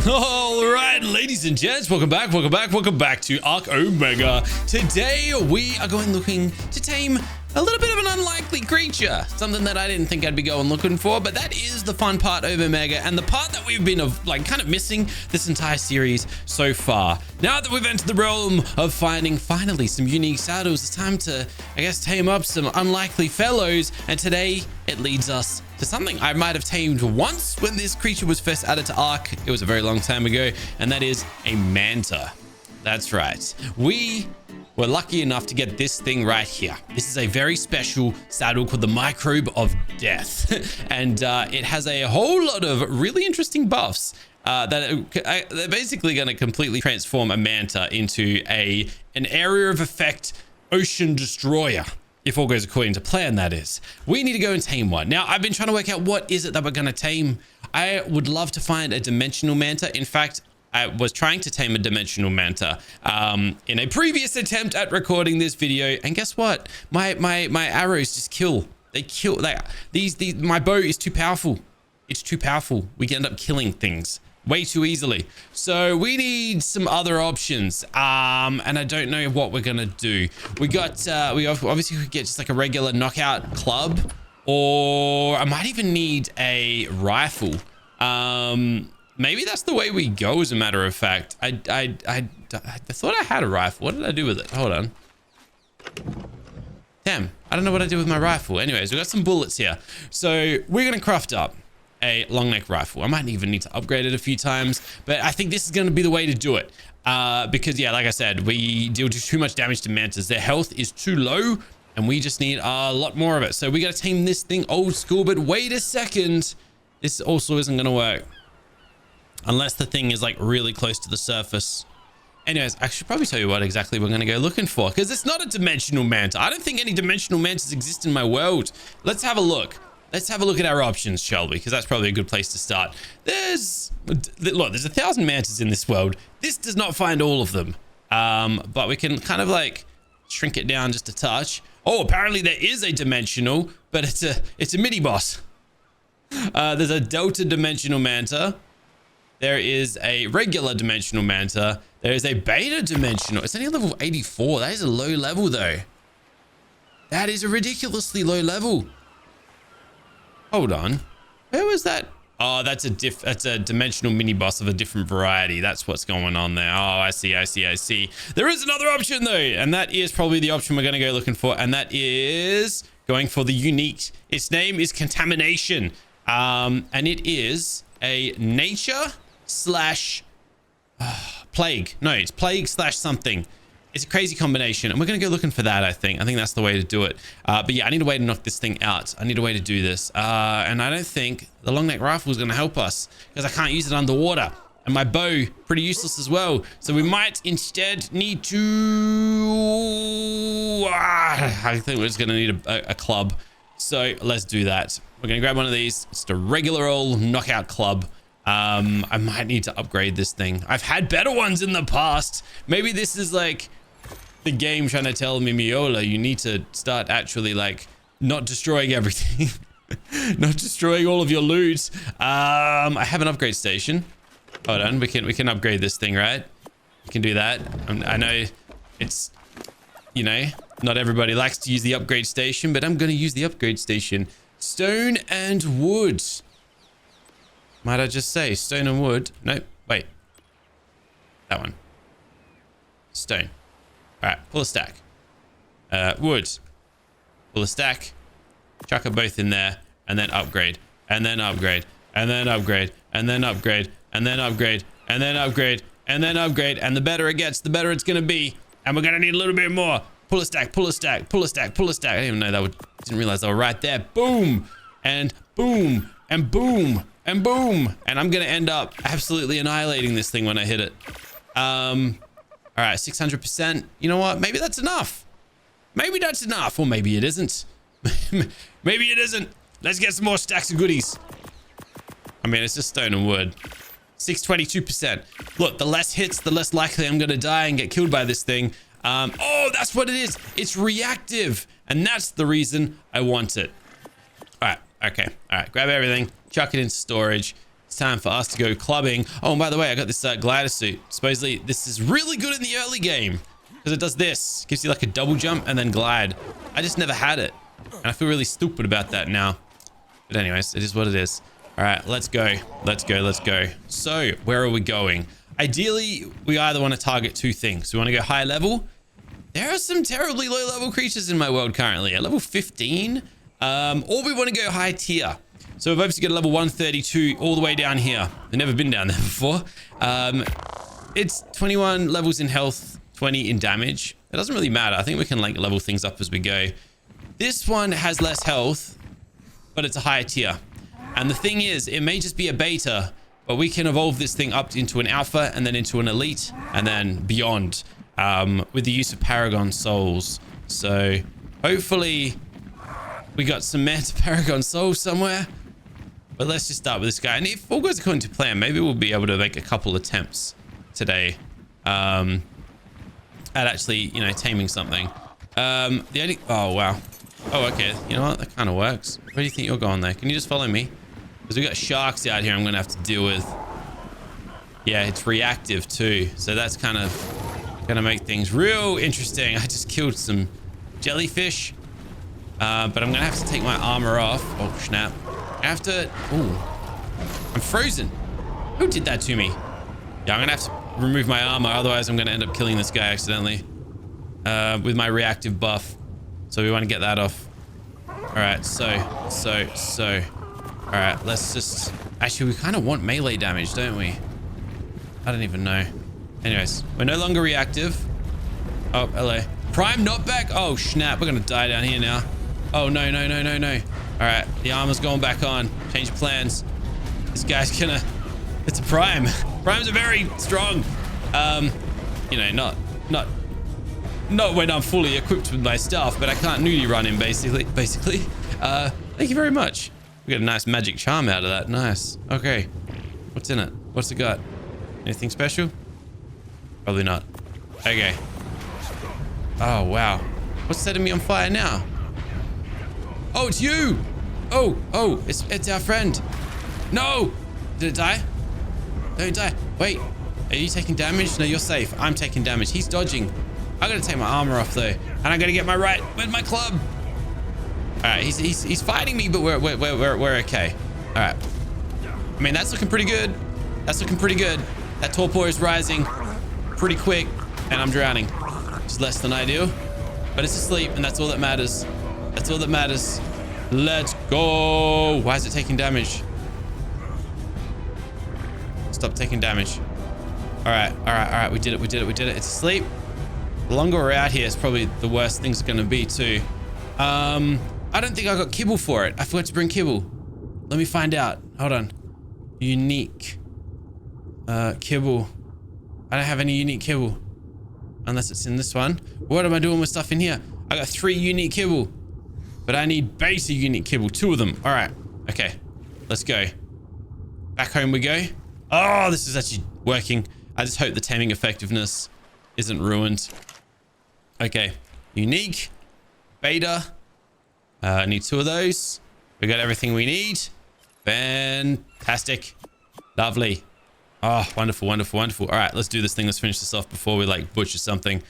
All right, ladies and gents, welcome back to ARK Omega. Today we are going looking to tame a little bit of an unlikely creature, something that I didn't think I'd be going looking for, but that is the fun part of Omega and the part that we've been kind of missing this entire series so far. Now that we've entered the realm of finding finally some unique saddles, it's time to, I guess, tame up some unlikely fellows, and today it leads us to something I might have tamed once when this creature was first added to ARK. It was a very long time ago, and that is a Manta. That's right. We were lucky enough to get this thing right here. This is a very special saddle called the Microbe of Death. And it has a whole lot of really interesting buffs that they're basically going to completely transform a Manta into an area of effect ocean destroyer. If all goes according to plan, that is. We need to go and tame one. Now, I've been trying to work out what is it that we're going to tame. I would love to find a dimensional Manta. In fact, I was trying to tame a dimensional Manta in a previous attempt at recording this video. And guess what? My arrows just kill. They kill. My bow is too powerful. It's too powerful. We end up killing things way too easily. So we need some other options. And I don't know what we're going to do. We obviously could get just like a regular knockout club, or I might even need a rifle. Maybe that's the way we go, as a matter of fact. I thought I had a rifle. What did I do with it? Hold on. Damn, I don't know what I did with my rifle. Anyways, we got some bullets here. So we're going to craft up a long neck rifle. I might even need to upgrade it a few times, but I think this is going to be the way to do it. Because yeah, like I said, we deal too much damage to mantas. Their health is too low, and we just need a lot more of it. So we got to tame this thing old school, but wait a second. This also isn't going to work unless the thing is like really close to the surface. Anyways, I should probably tell you what exactly we're going to go looking for, because it's not a dimensional Manta. I don't think any dimensional Mantas exist in my world. Let's have a look. Let's have a look at our options, shall we? Because that's probably a good place to start. There's 1,000 Mantas in this world. This does not find all of them. But we can kind of like shrink it down just a touch. Oh, apparently there is a dimensional, but it's a mini boss. There's a Delta dimensional Manta. There is a regular dimensional Manta. There is a beta dimensional. It's only level 84. That is a low level though. That is a ridiculously low level. Hold on. Where was that? Oh, that's a dimensional mini boss of a different variety. That's what's going on there. Oh, I see. There is another option though, and that is probably the option we're going to go looking for, and that is going for the unique. Its name is Contamination. And it is a nature slash plague. No, it's plague slash something. It's a crazy combination, and we're going to go looking for that. I think that's the way to do it. But yeah, I need a way to knock this thing out. I need a way to do this. And I don't think the long neck rifle is going to help us, because I can't use it underwater, and my bow pretty useless as well. So we might instead need to I think we're just going to need a club. So let's do that. We're going to grab one of these. It's a regular old knockout club. I might need to upgrade this thing. I've had better ones in the past. Maybe this is like the game trying to tell me, Miola, you need to start actually like not destroying everything. Not destroying all of your loot. I have an upgrade station. Hold on, we can upgrade this thing, right? We can do that. I know it's, you know, not everybody likes to use the upgrade station, but I'm going to use the upgrade station. Stone and wood. Might I just say stone and wood? Nope. Wait. That one. Stone. All right. Pull a stack. Wood. Pull a stack. Chuck it both in there, and then upgrade, and then upgrade, and then upgrade, and then upgrade, and then upgrade, and then upgrade, and then upgrade. And the better it gets, the better it's gonna be. And we're gonna need a little bit more. Pull a stack. Pull a stack. Pull a stack. Pull a stack. I didn't even know that would. Didn't realize they were right there. Boom. And boom. And boom. And boom. And I'm going to end up absolutely annihilating this thing when I hit it. All right, 600%. You know what? Maybe that's enough. Maybe that's enough. Or maybe it isn't. Maybe it isn't. Let's get some more stacks of goodies. I mean, it's just stone and wood. 622%. Look, the less hits, the less likely I'm going to die and get killed by this thing. Oh, that's what it is. It's reactive. And that's the reason I want it. All right. Okay. All right. Grab everything. Chuck it into storage. it's time for us to go clubbing. Oh, and by the way, I got this glider suit. Supposedly, this is really good in the early game because it does this. Gives you like a double jump and then glide. I just never had it. And I feel really stupid about that now. But anyways, it is what it is. All right, let's go. Let's go. Let's go. So where are we going? Ideally, we either want to target two things. We want to go high level. There are some terribly low level creatures in my world currently at level 15. Or we want to go high tier. So we've obviously got a level 132 all the way down here. I've never been down there before. It's 21 levels in health, 20 in damage. It doesn't really matter. I think we can like level things up as we go. This one has less health, but it's a higher tier. And the thing is, it may just be a beta, but we can evolve this thing up into an alpha and then into an elite and then beyond with the use of paragon souls. So hopefully we got some Manta paragon souls somewhere. But let's just start with this guy. And if all goes according to plan, maybe we'll be able to make a couple attempts today at actually, you know, taming something. Oh, wow. Oh, okay. You know what? That kind of works. Where do you think you're going there? Can you just follow me? Because we got sharks out here I'm going to have to deal with. Yeah, it's reactive too. So that's kind of going to make things real interesting. I just killed some jellyfish. But I'm going to have to take my armor off. Oh, snap. I have to... Ooh. I'm frozen. Who did that to me? Yeah, I'm going to have to remove my armor. Otherwise, I'm going to end up killing this guy accidentally. With my reactive buff. So we want to get that off. All right, so. All right, let's just... Actually, we kind of want melee damage, don't we? I don't even know. Anyways, we're no longer reactive. Oh, hello. Prime knockback? Oh, snap. We're going to die down here now. Oh, no. All right, the armor's going back on. Change plans. This guy's gonna... It's a prime. Primes are very strong. You know, not when I'm fully equipped with my stuff, but I can't nudie run him, basically. Thank you very much. We got a nice magic charm out of that. Nice. Okay. What's in it? What's it got? Anything special? Probably not. Okay. Oh, wow. What's setting me on fire now? Oh, it's you! Oh, it's our friend. No! Did it die? Don't die. Wait, are you taking damage? No, you're safe. I'm taking damage. He's dodging. I gotta take my armor off though. And I gotta get my right with my club. Alright, he's fighting me, but we're okay. Alright. I mean, that's looking pretty good. That's looking pretty good. That torpor is rising pretty quick, and I'm drowning. Which is less than ideal. But it's asleep, and that's all that matters. That's all that matters. Let's go. Why is it taking damage? Stop taking damage. All right. We did it. It's asleep. The longer we're out here, it's probably the worst things are going to be too. I don't think I got kibble for it. I forgot to bring kibble. Let me find out. Hold on. Unique. Kibble. I don't have any unique kibble. Unless it's in this one. What am I doing with stuff in here? I got 3 unique kibble. But I need basic unique kibble. 2 of them. All right. Okay. Let's go. Back home we go. Oh, this is actually working. I just hope the taming effectiveness isn't ruined. Okay. Unique. Beta. I need 2 of those. We got everything we need. Fantastic. Lovely. Oh, wonderful. All right, let's do this thing. Let's finish this off before we like butcher something.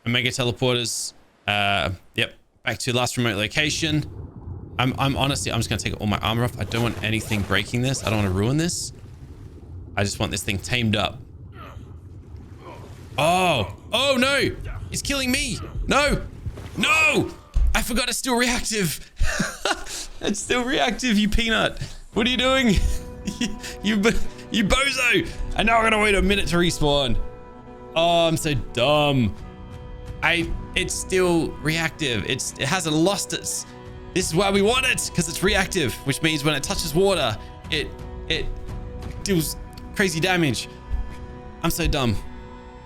Omega teleporters. Yep. Back to last remote location. I'm honestly, I'm just gonna take all my armor off. I don't want anything breaking this. I don't want to ruin this. I just want this thing tamed up. Oh no! He's killing me! No! I forgot it's still reactive. It's still reactive, you peanut. What are you doing? you bozo! And now I'm gonna wait a minute to respawn. Oh, I'm so dumb. It's still reactive. It hasn't lost its... This is why we want it, because it's reactive, which means when it touches water, it deals crazy damage. I'm so dumb.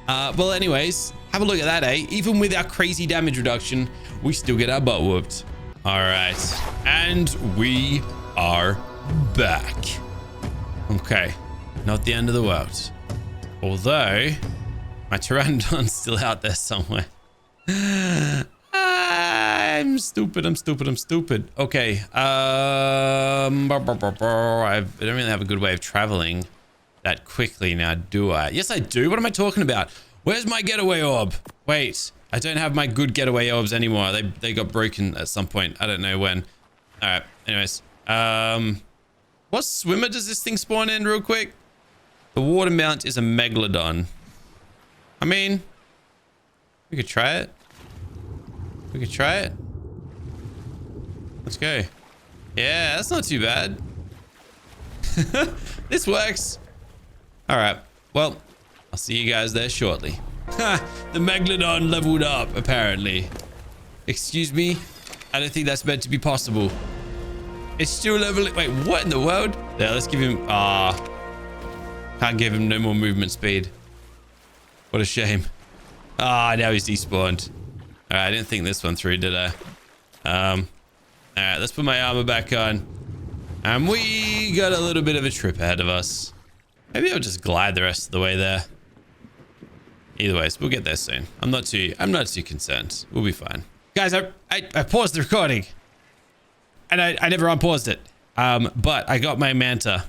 Well, anyways, have a look at that, eh? Even with our crazy damage reduction, we still get our butt whooped. All right, and we are back. Okay, not the end of the world. Although, my pteranodon's still out there somewhere. I'm stupid. Okay. I don't really have a good way of traveling that quickly now, do I? Yes, I do. What am I talking about? Where's my getaway orb? Wait, I don't have my good getaway orbs anymore. They got broken at some point. I don't know when. All right. Anyways, what swimmer does this thing spawn in real quick? The water mount is a megalodon. I mean, we could try it. Let's go. Yeah, that's not too bad. This works. All right. Well, I'll see you guys there shortly. Ha! The megalodon leveled up, apparently. Excuse me? I don't think that's meant to be possible. It's still leveling. Wait, what in the world? Yeah, let's give him... can't give him no more movement speed. What a shame. Now he's despawned. All right, I didn't think this one through, did I? All right, let's put my armor back on. And we got a little bit of a trip ahead of us. Maybe I'll just glide the rest of the way there. Either way, we'll get there soon. I'm not too concerned. We'll be fine. Guys, I paused the recording. And I never unpaused it. But I got my Manta.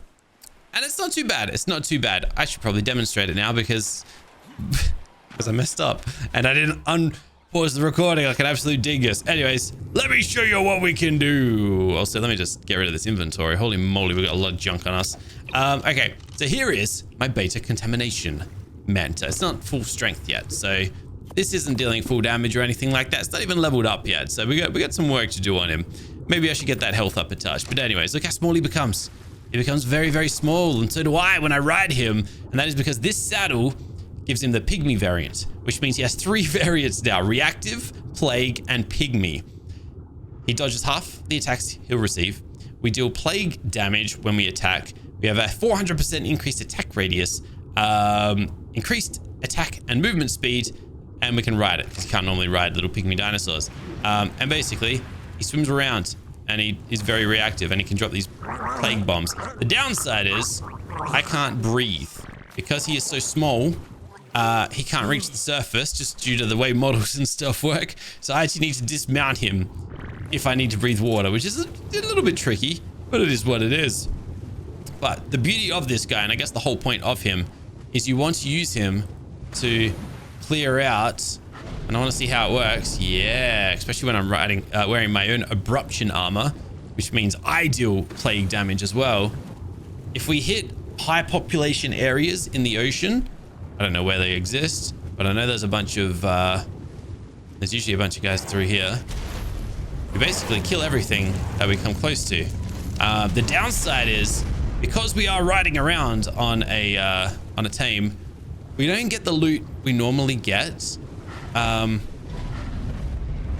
And it's not too bad. I should probably demonstrate it now because I messed up. And I didn't unpause the recording like an absolute dingus. Anyways, let me show you what we can do. Also, let me just get rid of this inventory. Holy moly, we got a lot of junk on us. Okay, so here is my beta contamination Manta. It's not full strength yet, so this isn't dealing full damage or anything like that. It's not even leveled up yet, so we got some work to do on him. Maybe I should get that health up a touch. But anyways, look how small he becomes. He becomes very, very small, and so do I when I ride him. And that is because this saddle gives him the pygmy variant, which means he has 3 variants now: reactive, plague, and pygmy. He dodges half the attacks he'll receive. We deal plague damage when we attack. We have a 400% increased attack radius, increased attack and movement speed, and we can ride it because you can't normally ride little pygmy dinosaurs. And basically, he swims around and he is very reactive and he can drop these plague bombs. The downside is I can't breathe because he is so small. He can't reach the surface just due to the way models and stuff work. So I actually need to dismount him if I need to breathe water, which is a little bit tricky, but it is what it is. But the beauty of this guy, and I guess the whole point of him, is you want to use him to clear out. And I want to see how it works. Yeah, especially when I'm wearing my own abruption armor, which means I deal plague damage as well. If we hit high population areas in the ocean, I don't know where they exist, but I know there's a bunch of, there's usually a bunch of guys through here. We basically kill everything that we come close to. The downside is, because we are riding around on a tame, we don't get the loot we normally get.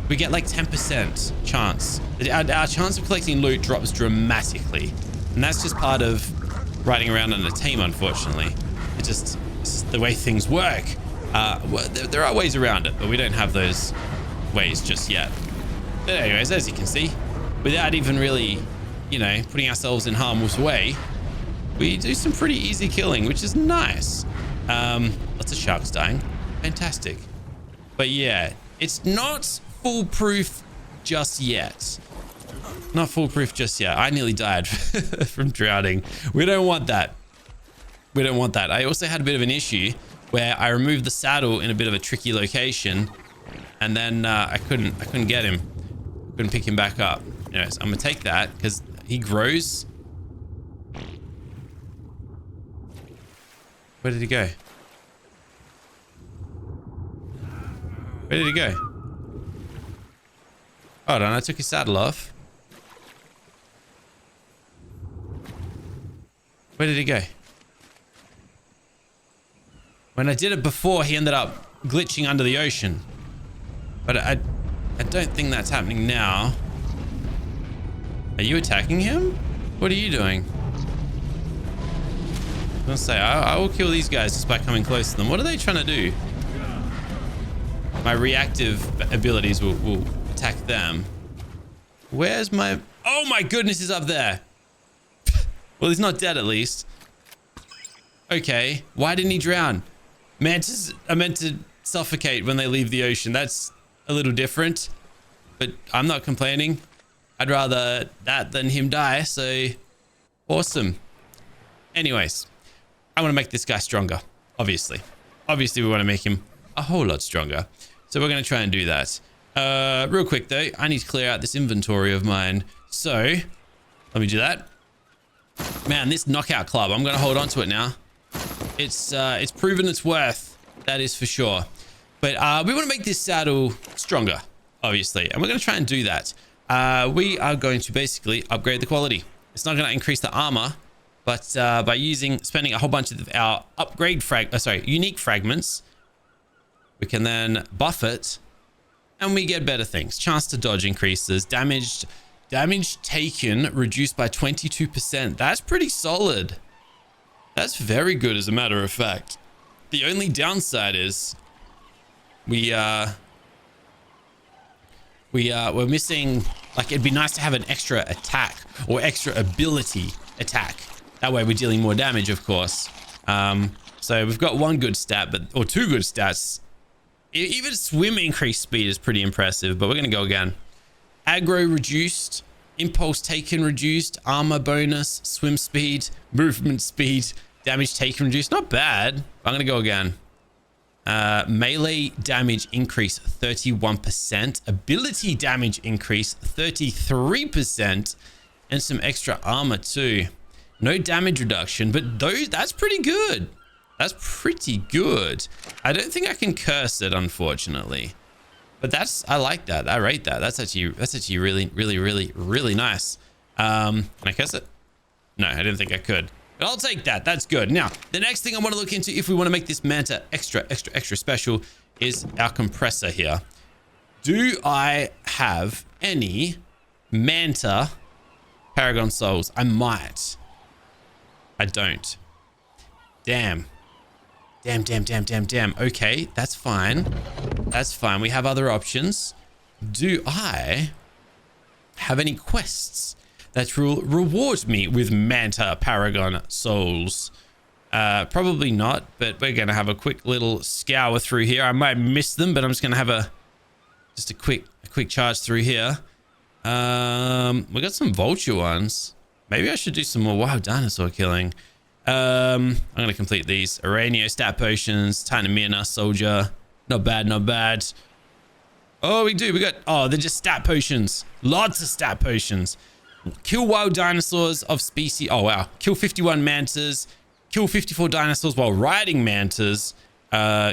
We get like 10% chance. Our chance of collecting loot drops dramatically. And that's just part of riding around on a tame, unfortunately. It's just the way things work. Well, there are ways around it, but we don't have those ways just yet. But anyways, as you can see, without even really, you know, putting ourselves in harm's way, we do some pretty easy killing, which is nice. Lots of sharks dying. Fantastic. But yeah, it's not foolproof just yet. Not foolproof just yet. I nearly died from drowning. We don't want that. We don't want that. I also had a bit of an issue where I removed the saddle in a bit of a tricky location, and then I couldn't get him. Couldn't pick him back up. Anyways, I'm gonna take that because he grows. Where did he go? Where did he go? Hold on, I took his saddle off. Where did he go? When I did it before, he ended up glitching under the ocean. But I don't think that's happening now. Are you attacking him? What are you doing? I'm gonna say, I will kill these guys just by coming close to them. What are they trying to do? My reactive abilities will attack them. Where's my... Oh my goodness, he's up there. Well, he's not dead at least. Okay, why didn't he drown? Mantas are meant to suffocate when they leave the ocean. That's a little different. but I'm not complaining. I'd rather that than him die, so awesome. Anyways, I want to make this guy stronger, obviously. Obviously, we want to make him a whole lot stronger. So we're going to try and do that. Real quick, though, I need to clear out this inventory of mine. So let me do that. Man, this knockout club, I'm going to hold on to it now. It's proven its worth. That is for sure. But we want to make this saddle stronger, obviously. And we're going to try and do that. We are going to basically upgrade the quality. It's not going to increase the armor, but by spending a whole bunch of our unique fragments, we can then buff it, and we get better things. Chance to dodge increases. Damage taken reduced by 22%. That's pretty solid. That's very good, as a matter of fact. The only downside is we're missing, like, it'd be nice to have an extra attack or extra ability attack. That way we're dealing more damage, of course. So we've got one good stat, or two good stats. Even swim increased speed is pretty impressive, but we're going to go again. Aggro reduced, impulse taken reduced, armor bonus, swim speed, movement speed, damage taken reduced. Not bad. I'm going to go again. Melee damage increase 31%, ability damage increase 33%, and some extra armor too. No damage reduction, but that's pretty good. That's pretty good. I don't think I can curse it, unfortunately, but I like that. I rate that. That's actually really nice. Can I curse it? No, I didn't think I could. But I'll take that. That's good. Now, the next thing I want to look into, if we want to make this Manta extra special, is our compressor here. Do I have any Manta paragon souls? I might. I don't. Damn. Okay, that's fine. That's fine. We have other options. Do I have any quests that will reward me with Manta paragon souls? Probably not, but we're gonna have a quick little scour through here. I might miss them, but I'm just gonna have a quick charge through here. We got some vulture ones. Maybe I should do some more wild dinosaur killing. I'm gonna complete these. Aranio stat potions, Titanium soldier. Not bad. Oh, we got, they're just stat potions. Lots of stat potions. Kill wild dinosaurs of species. Oh wow. Kill 51 mantas. Kill 54 dinosaurs while riding mantas.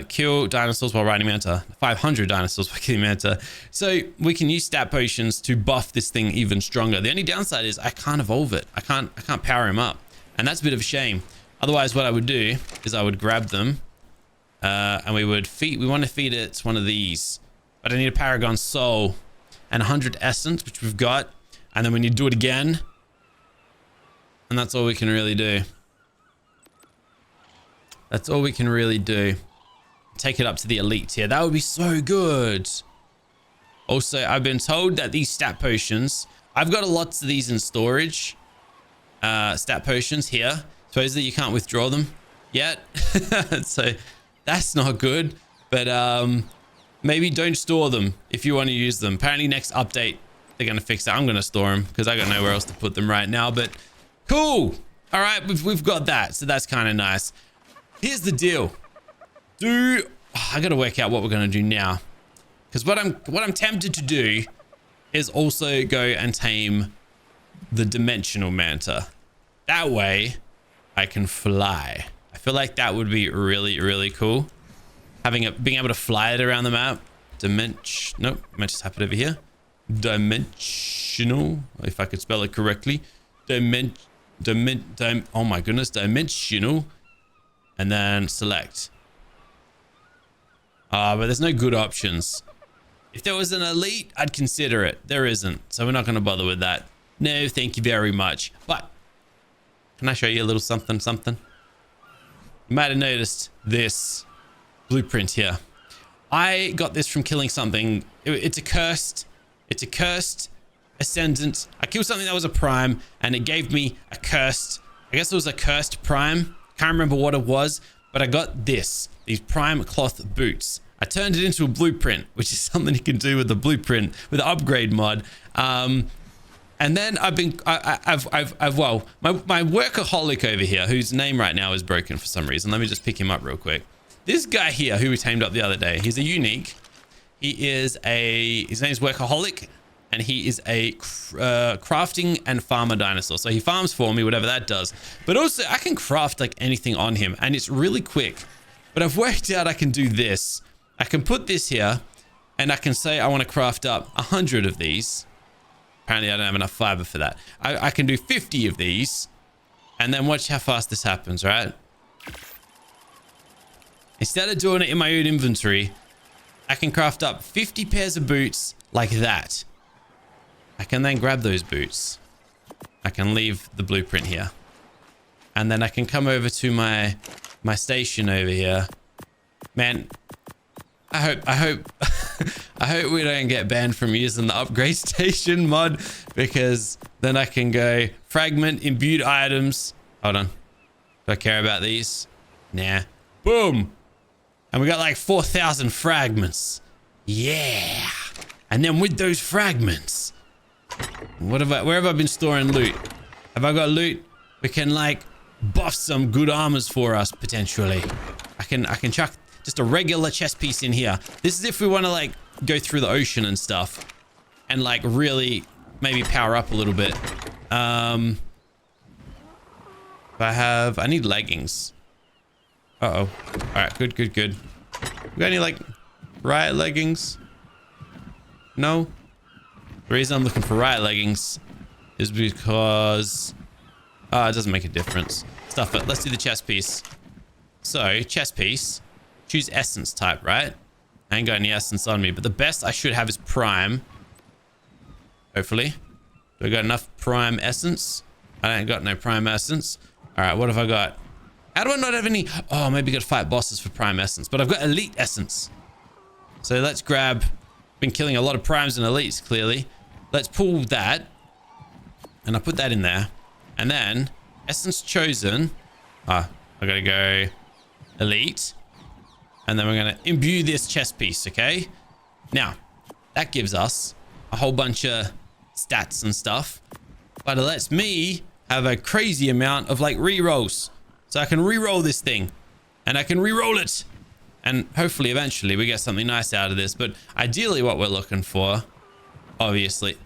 Kill dinosaurs while riding manta. 500 dinosaurs while killing manta. So we can use stat potions to buff this thing even stronger. The only downside is I can't evolve it. I can't power him up. And that's a bit of a shame. Otherwise, what I would do is I would grab them and we want to feed it one of these. But I need a paragon soul and 100 essence, which we've got. And then we need to do it again. And that's all we can really do. That's all we can really do. Take it up to the elite tier. That would be so good. Also, I've been told that these stat potions, I've got lots of these in storage. Stat potions here. Supposedly you can't withdraw them yet. So that's not good. But maybe don't store them if you want to use them. Apparently next update they're going to fix that. I'm going to store them because I got nowhere else to put them right now. But cool. All right, we've got that. So that's kind of nice. Here's the deal. I got to work out what we're going to do now. Because what I'm tempted to do is also go and tame the dimensional manta. That way I can fly. I feel like that would be really cool. Being able to fly it around the map. Nope, I might just have it over here. Dimensional, if I could spell it correctly. Oh my goodness, dimensional. And then select. But there's no good options. If there was an elite, I'd consider it. There isn't, so we're not going to bother with that. No, thank you very much. But can I show you a little something? You might have noticed this blueprint here. I got this from killing something. It's a cursed ascendant. I killed something that was a prime, and it gave me a cursed. I guess it was a cursed prime. Can't remember what it was, but I got these prime cloth boots. I turned it into a blueprint, which is something you can do with the blueprint, with the upgrade mod. And then I've well, my workaholic over here, whose name right now is broken for some reason. Let me just pick him up real quick. This guy here, who we tamed up the other day, he's a unique. His name's Workaholic, and he is a crafting and farmer dinosaur. So he farms for me, whatever that does. But also, I can craft like anything on him, and it's really quick. But I've worked out I can do this. I can put this here, and I can say I want to craft up 100 of these. Apparently, I don't have enough fiber for that. I can do 50 of these, and then watch how fast this happens, right? Instead of doing it in my own inventory, I can craft up 50 pairs of boots like that. I can then grab those boots. I can leave the blueprint here. And then I can come over to my station over here. Man, I hope I hope we don't get banned from using the upgrade station mod, because then I can go fragment imbued items. Hold on. Do I care about these? Nah. Boom. And we got like 4,000 fragments. Yeah. And then with those fragments, where have I been storing loot? Have I got loot? We can like buff some good armors for us potentially. I can chuck just a regular chest piece in here. This is if we want to like go through the ocean and stuff and like really maybe power up a little bit. I need leggings. Uh-oh. All right, good. We got any like riot leggings? No? The reason I'm looking for riot leggings is because it doesn't make a difference. Stuff it. Let's do the chest piece. So, chest piece. Choose essence type, right? I ain't got any essence on me, but the best I should have is prime. Hopefully. Do I got enough prime essence? I ain't got no prime essence. All right, what have I got? How do I not have any? Oh, maybe got to fight bosses for prime essence, but I've got elite essence. So let's grab, been killing a lot of primes and elites, clearly. Let's pull that, and I put that in there. And then, essence chosen. I gotta go elite. And then we're gonna imbue this chest piece, okay? Now, that gives us a whole bunch of stats and stuff, but it lets me have a crazy amount of like re-rolls. So I can re-roll this thing, and I can re-roll it. And hopefully, eventually, we get something nice out of this. But ideally, what we're looking for, obviously,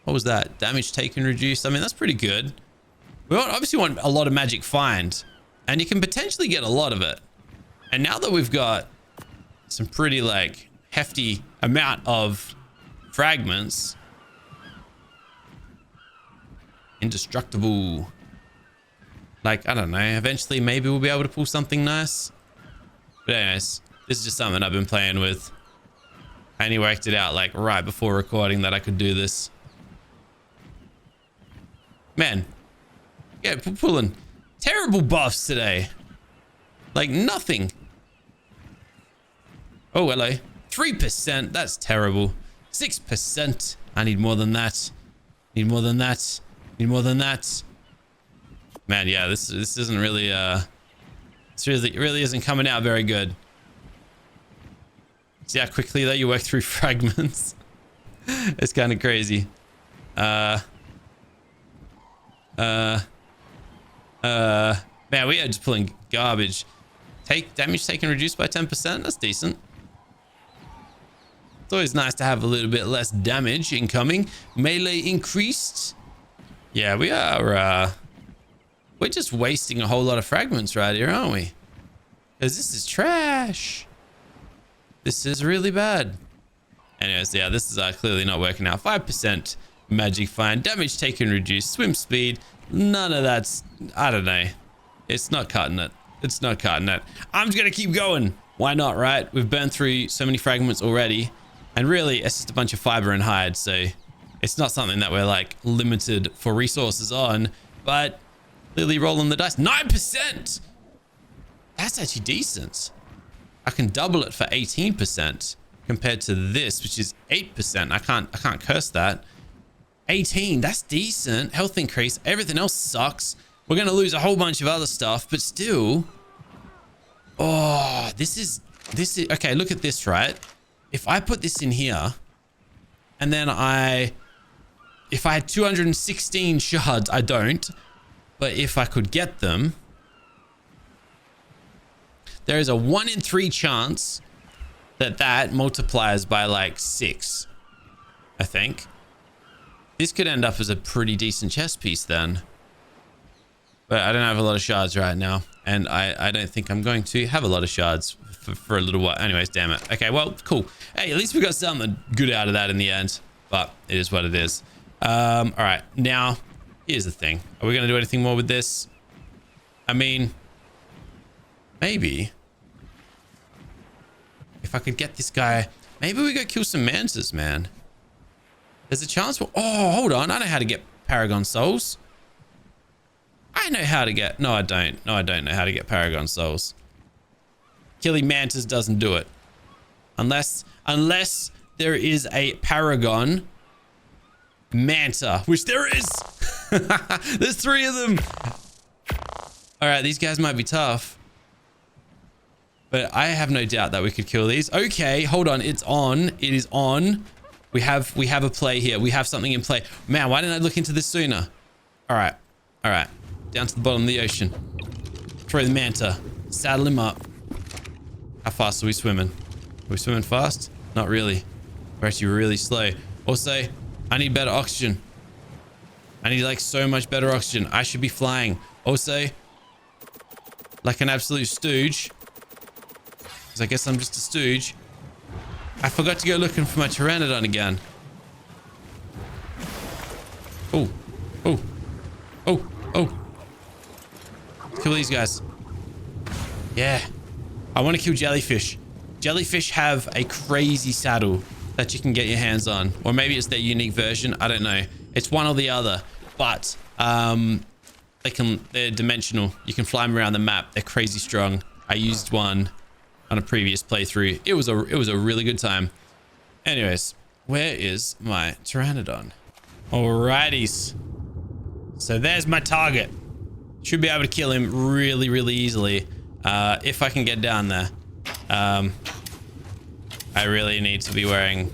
what was that? Damage taken reduced. I mean, that's pretty good. We obviously want a lot of magic find, and you can potentially get a lot of it. And now that we've got some pretty like hefty amount of fragments, indestructible. Like, I don't know, eventually maybe we'll be able to pull something nice. But anyways, this is just something I've been playing with. I only worked it out like right before recording that I could do this. Man, yeah, pulling terrible buffs today. Like nothing. Oh, hello. 3%, that's terrible. 6%, I need more than that. Need more than that. Need more than that. Man, yeah, this isn't really this really isn't coming out very good. See how quickly though you work through fragments. It's kind of crazy. Man, we are just pulling garbage. Damage taken reduced by 10%. That's decent. It's always nice to have a little bit less damage incoming. Melee increased. Yeah, we are we're just wasting a whole lot of fragments right here, aren't we? Because this is trash. This is really bad. Anyways, yeah, this is clearly not working out. 5% magic find, damage taken reduced, swim speed. None of that's, I don't know. It's not cutting it. It's not cutting it. I'm just gonna keep going. Why not, right? We've burned through so many fragments already. And really, it's just a bunch of fiber and hide. So it's not something that we're like limited for resources on. But clearly rolling the dice. 9%! That's actually decent. I can double it for 18% compared to this, which is 8%. I can't curse that. 18, that's decent. Health increase. Everything else sucks. We're going to lose a whole bunch of other stuff, but still. Oh, this is This is, okay, look at this, right? If I put this in here, and then if I had 216 shards, I don't. But if I could get them, there is a 1 in 3 chance that multiplies by like 6, I think. This could end up as a pretty decent chest piece then. But I don't have a lot of shards right now. And I don't think I'm going to have a lot of shards for a little while. Anyways, damn it. Okay, well, cool. Hey, at least we got something good out of that in the end. But it is what it is. All right, now, here's the thing. Are we going to do anything more with this? I mean, maybe. If I could get this guy, maybe we go kill some mantas, man. There's a chance for, oh, hold on. I know how to get paragon souls. I know how to get, no, I don't. No, I don't know how to get paragon souls. Killing mantas doesn't do it. Unless there is a paragon manta, which there is. There's 3 of them. All right, these guys might be tough. But I have no doubt that we could kill these. Okay, hold on. It's on. It is on. We have a play here. We have something in play. Man, why didn't I look into this sooner? All right. All right. Down to the bottom of the ocean. Throw the manta. Saddle him up. How fast are we swimming? Are we swimming fast? Not really. We're actually really slow. Also, I need better oxygen. I need like so much better oxygen. I should be flying. Also, like an absolute stooge. Because I guess I'm just a stooge. I forgot to go looking for my pteranodon again. Oh. Oh. Oh. Oh. Kill these guys. Yeah. I want to kill jellyfish. Jellyfish have a crazy saddle that you can get your hands on. Or maybe it's their unique version. I don't know. It's one or the other. But they're dimensional. You can fly them around the map. They're crazy strong. I used one on a previous playthrough. It was a really good time. Anyways, where is my pteranodon? Alrighties. So there's my target. Should be able to kill him really, really easily if I can get down there. I really need to be wearing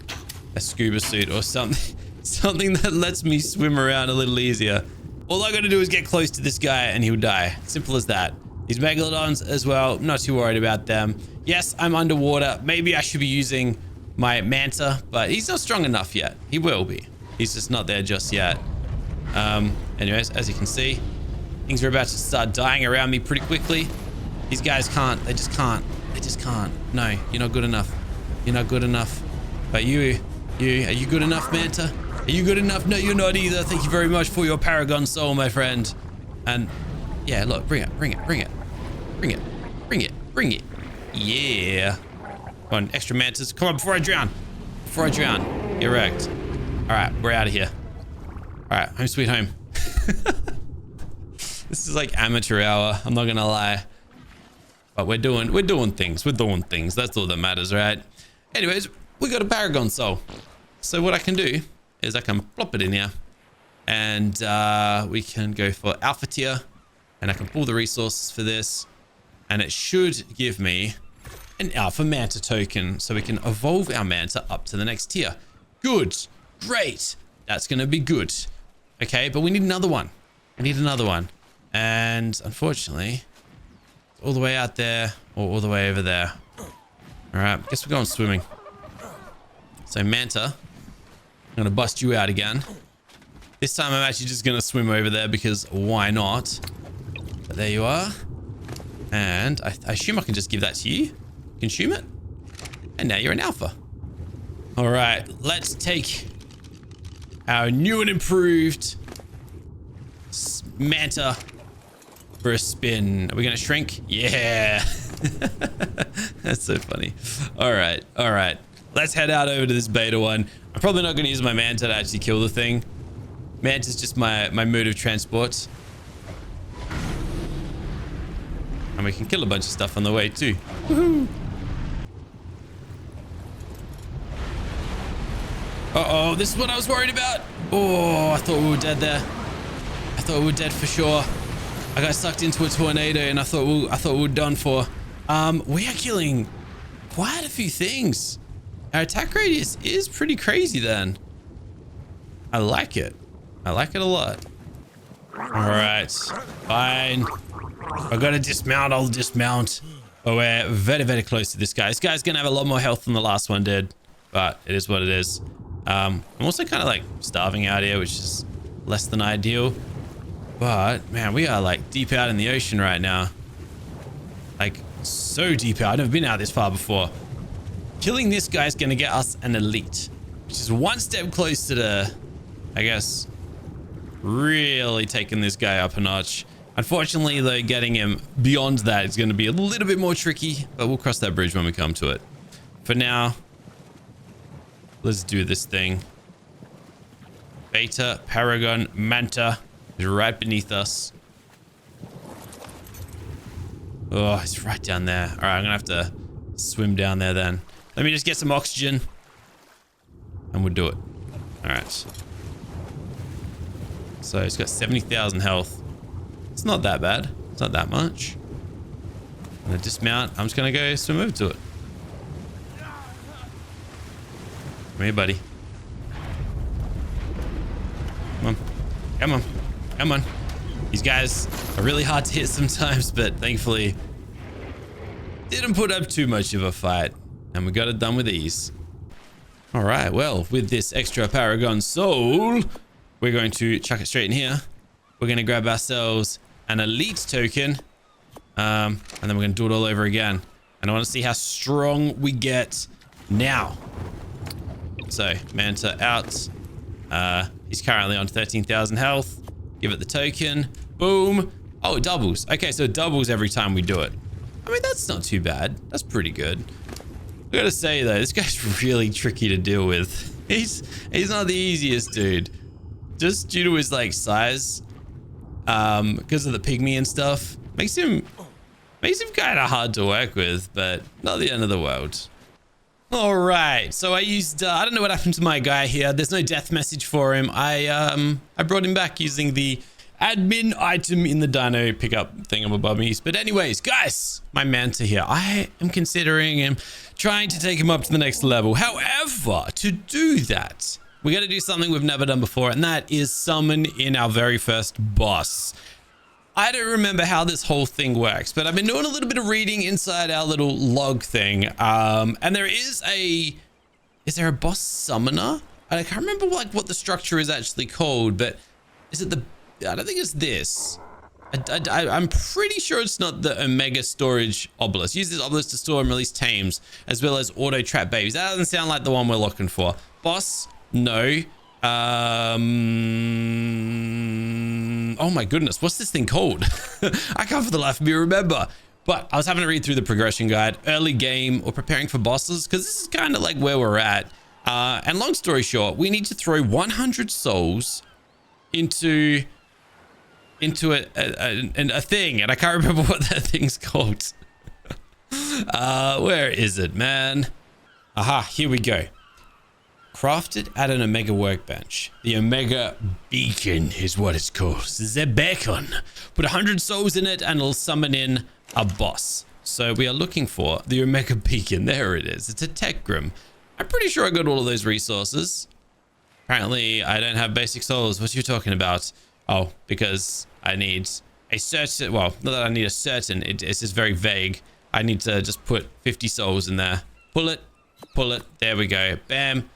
a scuba suit or something, something that lets me swim around a little easier. All I got to do is get close to this guy and he'll die. Simple as that. These megalodons as well, not too worried about them. Yes, I'm underwater. Maybe I should be using my manta, but he's not strong enough yet. He will be. He's just not there just yet. Anyways, as you can see, things are about to start dying around me pretty quickly. These guys can't. They just can't. They just can't. No, you're not good enough. You're not good enough. But are you good enough, Manta? Are you good enough? No, you're not either. Thank you very much for your paragon soul, my friend. And yeah, look, bring it, bring it, bring it, bring it, bring it, bring it. Yeah. Come on, extra mantas. Come on, before I drown. Before I drown. Get wrecked. All right, we're out of here. All right, home sweet home. This is like amateur hour. I'm not gonna lie. But we're doing things. We're doing things. That's all that matters, right? Anyways, we got a paragon soul. So what I can do is I can plop it in here. And we can go for alpha tier. And I can pull the resources for this. And it should give me an alpha manta token. So we can evolve our manta up to the next tier. Good. Great. That's going to be good. Okay, but we need another one. I need another one. And unfortunately, all the way out there or all the way over there. All right, guess we're going swimming. So Manta, I'm going to bust you out again. This time I'm actually just going to swim over there because why not? But there you are. And I assume I can just give that to you. Consume it. And now you're an alpha. All right, let's take our new and improved Manta for a spin. Are we going to shrink? Yeah. That's so funny. All right. All right. Let's head out over to this beta one. I'm probably not going to use my Manta to actually kill the thing. Manta's just my mode of transport. And we can kill a bunch of stuff on the way too. Woohoo. Uh-oh, this is what I was worried about. Oh, I thought we were dead there. I thought we were dead for sure. I got sucked into a tornado and I thought we were done for. We are killing quite a few things. Our attack radius is pretty crazy then. I like it. I like it a lot. All right, fine. I gotta dismount, I'll dismount. Oh, we're very, very close to this guy. This guy's gonna have a lot more health than the last one did, but it is what it is. I'm also kind of like starving out here, which is less than ideal. But man, we are like deep out in the ocean right now. Like so deep out. I've never been out this far before. Killing this guy is gonna get us an elite, which is one step closer to, I guess, really taking this guy up a notch. Unfortunately, though, getting him beyond that is going to be a little bit more tricky, but we'll cross that bridge when we come to it. For now, let's do this thing. Beta, Paragon, Manta is right beneath us. Oh, it's right down there. All right, I'm going to have to swim down there then. Let me just get some oxygen and we'll do it. All right. So it's got 70,000 health. It's not that bad. It's not that much. I'm gonna dismount. I'm just gonna go swim over to it. Come here, buddy. Come on. Come on. Come on. These guys are really hard to hit sometimes, but thankfully didn't put up too much of a fight. And we got it done with ease. All right, well, with this extra Paragon soul, we're going to chuck it straight in here. We're going to grab ourselves an elite token. And then we're going to do it all over again. And I want to see how strong we get now. So, Manta out. He's currently on 13,000 health. Give it the token. Boom. Oh, it doubles. Okay, so it doubles every time we do it. I mean, that's not too bad. That's pretty good. I gotta say, though, this guy's really tricky to deal with. He's not the easiest dude. Just due to his, like, size. Because of the pygmy and stuff. Makes him kind of hard to work with, but not the end of the world. All right, so I used I don't know what happened to my guy here. There's no death message for him. I brought him back using the admin item in the dino pickup thingamabobbies. But anyways, guys, my Manta here, I am considering him, trying to take him up to the next level. However, to do that, we got to do something we've never done before, and that is summon in our very first boss. I don't remember how this whole thing works, but I've been doing a little bit of reading inside our little log thing. And there is there a boss summoner? I can't remember like what the structure is actually called, but is it I don't think it's this. I'm pretty sure it's not the Omega Storage Obelisk. Use this obelisk to store and release tames, as well as auto trap babies. That doesn't sound like the one we're looking for. Boss, no. Oh my goodness, what's this thing called? I can't for the life of me remember. But I was having to read through the progression guide, early game or preparing for bosses, because this is kind of like where we're at. And long story short, we need to throw 100 souls into a thing, and I can't remember what that thing's called. Where is it, man? Aha, here we go. Crafted at an Omega workbench. The Omega Beacon is what it's called. The beacon. Put 100 souls in it and it'll summon in a boss. So we are looking for the Omega Beacon. There it is. It's a tech grim. I'm pretty sure I got all of those resources. Apparently I don't have basic souls. What are you talking about? Oh, because I need a certain, well, not that I need a certain, it's just very vague. I need to just put 50 souls in there. Pull it. There we go. Bam.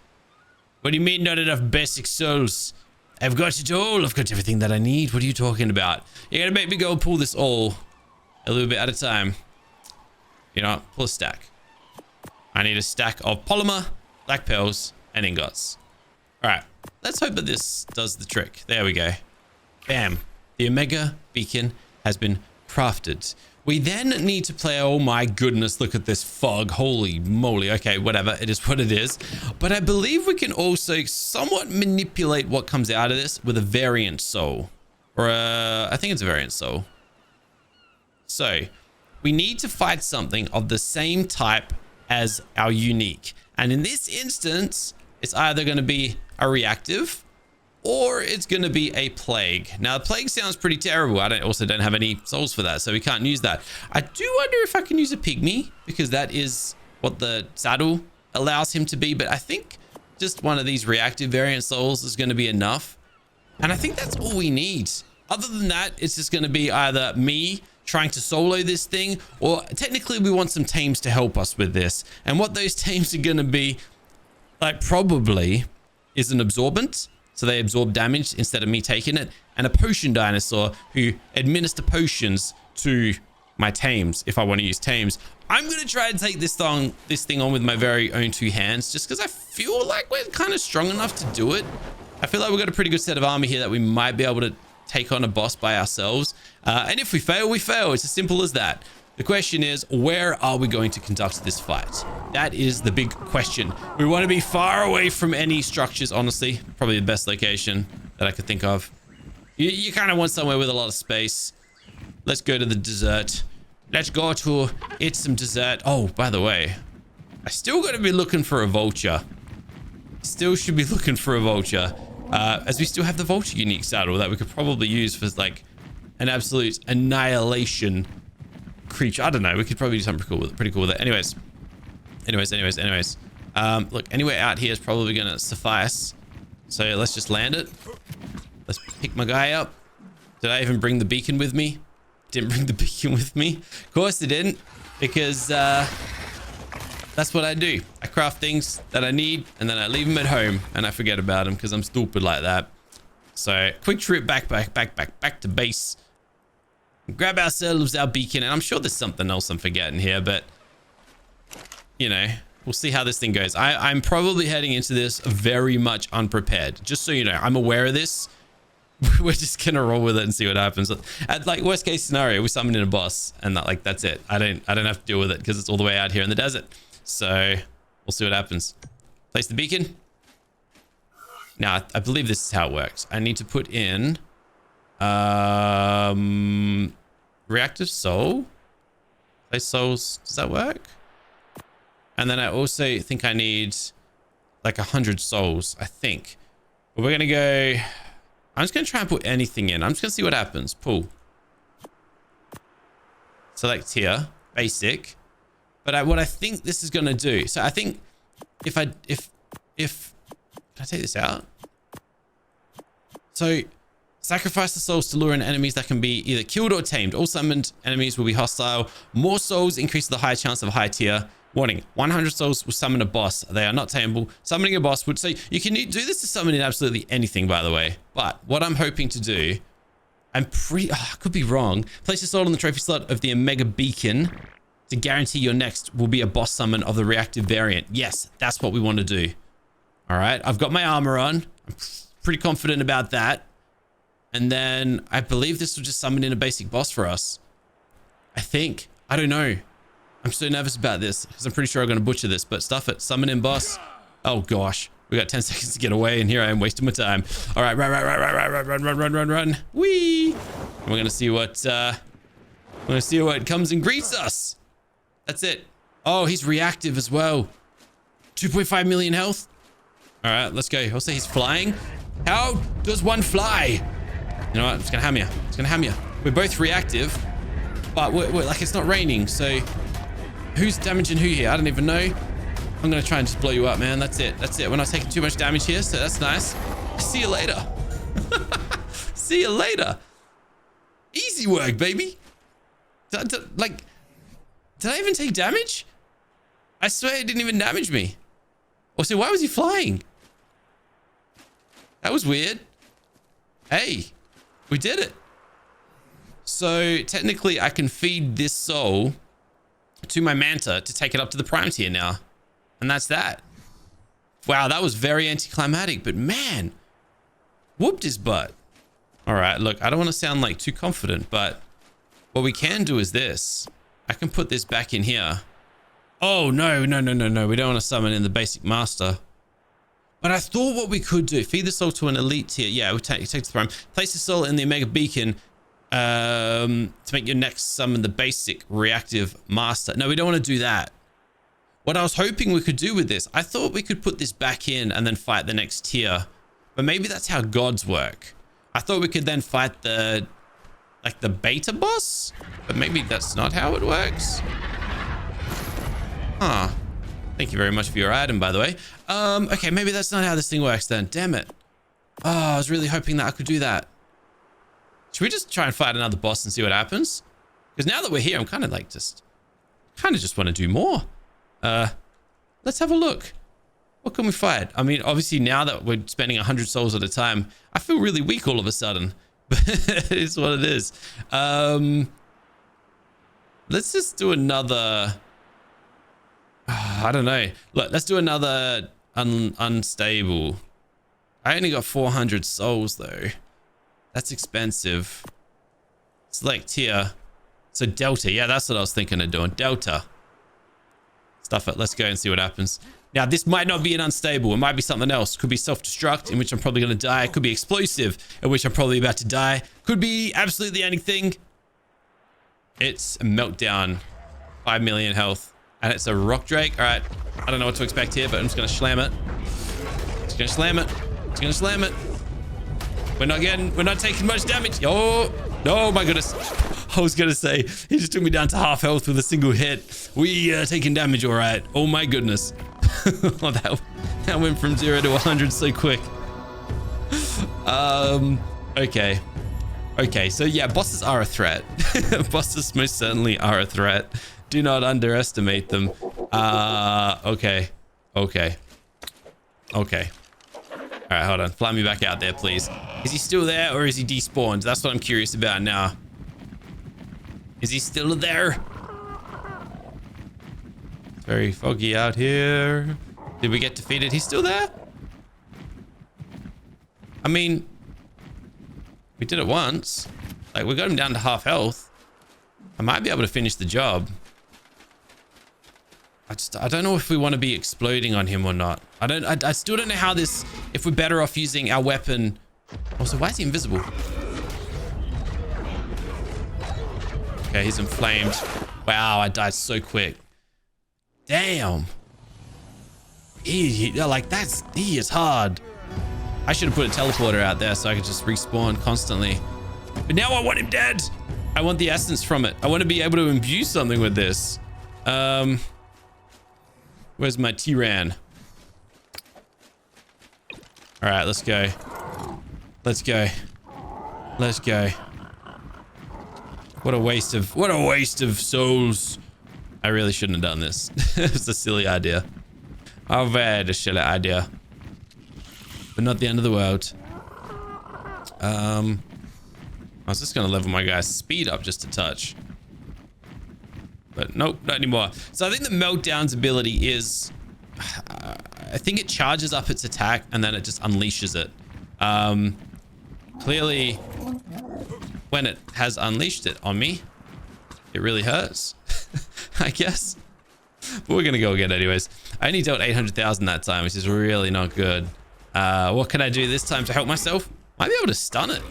What do you mean not enough basic souls? I've got it all. I've got everything that I need. What are you talking about? You're going to make me go pull this all a little bit at a time. You know, pull a stack. I need a stack of polymer, black pearls, and ingots. All right. Let's hope that this does the trick. There we go. Bam. The Omega Beacon has been crafted. We then need to play, oh my goodness, look at this fog. Holy moly. Okay, whatever. It is what it is. But I believe we can also somewhat manipulate what comes out of this with a variant soul. Or I think it's a variant soul. So we need to fight something of the same type as our unique. And in this instance, it's either going to be a reactive or it's going to be a plague. Now, plague sounds pretty terrible. I also don't have any souls for that, so we can't use that. I do wonder if I can use a pygmy, because that is what the saddle allows him to be, but I think just one of these reactive variant souls is going to be enough. And I think that's all we need. Other than that, it's just going to be either me trying to solo this thing, or technically we want some tames to help us with this. And what those tames are going to be, like, probably is an absorbent, so they absorb damage instead of me taking it, and a potion dinosaur who administer potions to my tames if I want to use tames. I'm going to try and take this thing on with my very own 2 hands, just because I feel like we're kind of strong enough to do it. I feel like we've got a pretty good set of armor here that we might be able to take on a boss by ourselves. And if we fail, we fail. It's as simple as that. The question is, where are we going to conduct this fight? That is the big question. We want to be far away from any structures, honestly. Probably the best location that I could think of. You kind of want somewhere with a lot of space. Let's go to the desert. Let's go to eat some dessert. Oh, by the way, I still got to be looking for a vulture. Still should be looking for a vulture. As we still have the vulture unique saddle that we could probably use for like an absolute annihilation creature. I don't know. We could probably do something pretty cool with it. Anyways. Look, anywhere out here is probably going to suffice. So let's just land it. Let's pick my guy up. Did I even bring the beacon with me? Didn't bring the beacon with me. Of course I didn't, because that's what I do. I craft things that I need and then I leave them at home and I forget about them because I'm stupid like that. So quick trip back to base. Grab ourselves our beacon, and I'm sure there's something else I'm forgetting here, but you know, we'll see how this thing goes. I'm probably heading into this very much unprepared. Just so you know, I'm aware of this. We're just gonna roll with it and see what happens. At like worst case scenario, we summon in a boss and that's it. I don't have to deal with it because it's all the way out here in the desert. So we'll see what happens. Place the beacon. Now I believe this is how it works. I need to put in reactive soul. Place souls. Does that work? And then I also think I need like 100 souls, I think. But we're gonna go. I'm just gonna try and put anything in. I'm just gonna see what happens. Pull. Select here, basic. But what I think this is gonna do. So I think if can I take this out? So sacrifice the souls to lure in enemies that can be either killed or tamed. All summoned enemies will be hostile. More souls increase the high chance of a high tier. Warning, 100 souls will summon a boss. They are not tameable. Summoning a boss would say you can do this to summon in absolutely anything, by the way. But what I'm hoping to do, I could be wrong. Place your soul on the trophy slot of the Omega Beacon to guarantee your next will be a boss summon of the reactive variant. Yes, that's what we want to do. All right, I've got my armor on. I'm pretty confident about that. And then I believe this will just summon in a basic boss for us. I think. I don't know. I'm so nervous about this because I'm pretty sure I'm going to butcher this, but stuff it. Summon in boss. Oh gosh, we got 10 seconds to get away, and here I am wasting my time. All right, run. Whee! And we're gonna see what comes and greets us. That's it. Oh, he's reactive as well. 2.5 million health. All right, let's go. I'll say he's flying. How does one fly? You know what? It's gonna ham you. We're both reactive, but we're like it's not raining, so. Who's damaging who here? I don't even know. I'm going to try and just blow you up, man. That's it. We're not taking too much damage here, so that's nice. See you later. See you later. Easy work, baby. Did I even take damage? I swear it didn't even damage me. Also, why was he flying? That was weird. Hey, we did it. So technically I can feed this soul to my Manta to take it up to the prime tier now. And that's that. Wow, that was very anticlimactic, but man, whooped his butt. All right, look, I don't want to sound like too confident, but what we can do is this. I can put this back in here. Oh, no. We don't want to summon in the basic master. But I thought what we could do, feed the soul to an elite tier. Yeah, we take to the prime. Place the soul in the Omega Beacon to make your next summon the basic reactive master. No, we don't want to do that. What I was hoping we could do with this, I thought we could put this back in and then fight the next tier. But maybe that's how gods work. I thought we could then fight the beta boss, but maybe that's not how it works. Huh. Thank you very much for your item, by the way. Okay, maybe that's not how this thing works then. Damn it. Oh, I was really hoping that I could do that. Should we just try and fight another boss and see what happens? Because now that we're here, I'm kind of like just want to do more. Let's have a look. What can we fight? I mean, obviously now that we're spending 100 souls at a time, I feel really weak all of a sudden. But it's what it is. Let's just do another... I don't know. Look, let's do another unstable. I only got 400 souls though. That's expensive. Select tier. So Delta. Yeah, that's what I was thinking of doing. Delta. Stuff it. Let's go and see what happens. Now, this might not be an unstable. It might be something else. Could be self-destruct, in which I'm probably going to die. It could be explosive, in which I'm probably about to die. Could be absolutely anything. It's a meltdown. 5 million health. And it's a rock drake. All right. I don't know what to expect here, but I'm just going to slam it. Just going to slam it. Just going to slam it. We're not taking much damage. Oh my goodness. I was going to say, he just took me down to half health with a single hit. We are taking damage, all right. Oh my goodness. Oh, that went from 0 to 100 so quick. Okay. Okay, so yeah, bosses are a threat. Bosses most certainly are a threat. Do not underestimate them. Okay. Okay. Okay. All right, hold on. Fly me back out there, please. Is he still there or is he despawned? That's what I'm curious about now. Is he still there? It's very foggy out here. Did we get defeated? He's still there? I mean, we did it once. Like, we got him down to half health. I might be able to finish the job. I don't know if we want to be exploding on him or not. I still don't know how this, if we're better off using our weapon. Also, why is he invisible? Okay, he's inflamed. Wow, I died so quick. Damn. He is hard. I should have put a teleporter out there so I could just respawn constantly. But now I want him dead. I want the essence from it. I want to be able to imbue something with this. Where's my Tyran? All right, let's go. Let's go. Let's go. What a waste of souls. I really shouldn't have done this. It's a silly idea. A very silly idea. But not the end of the world. I was just gonna level my guy's speed up just a touch. But nope, not anymore. So I think the meltdown's ability is, I think it charges up its attack and then it just unleashes it. Clearly, when it has unleashed it on me, it really hurts, I guess. But we're gonna go again anyways. I only dealt 800,000 that time, which is really not good. What can I do this time to help myself? Might be able to stun it.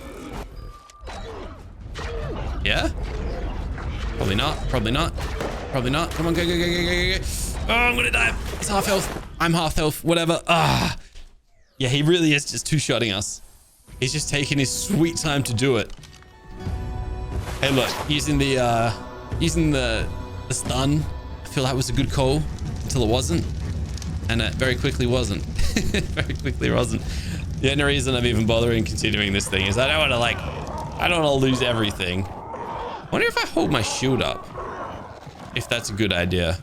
Yeah? Probably not. Probably not. Probably not. Come on, go, go, go, go, go, go. Oh, I'm gonna die. It's half health. I'm half health. Whatever. Ah. Yeah, he really is just two-shotting us. He's just taking his sweet time to do it. Hey, look, using the stun. I feel that was a good call until it wasn't, and it very quickly wasn't. Very quickly wasn't. The only reason I'm even bothering continuing this thing is I don't want to lose everything. I wonder if I hold my shield up, if that's a good idea.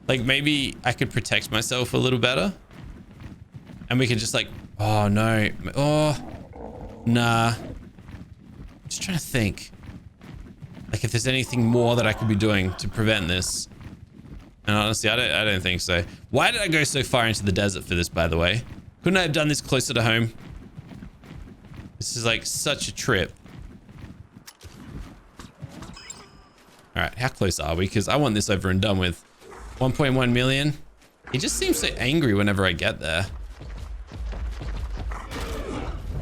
Like, maybe I could protect myself a little better, and we could just like, oh no, oh nah. Just trying to think, like, if there's anything more that I could be doing to prevent this. And honestly, I don't think so. Why did I go so far into the desert for this, by the way? Couldn't I have done this closer to home? This is like such a trip. All right, how close are we? Because I want this over and done with. 1.1 million. He just seems so angry whenever I get there.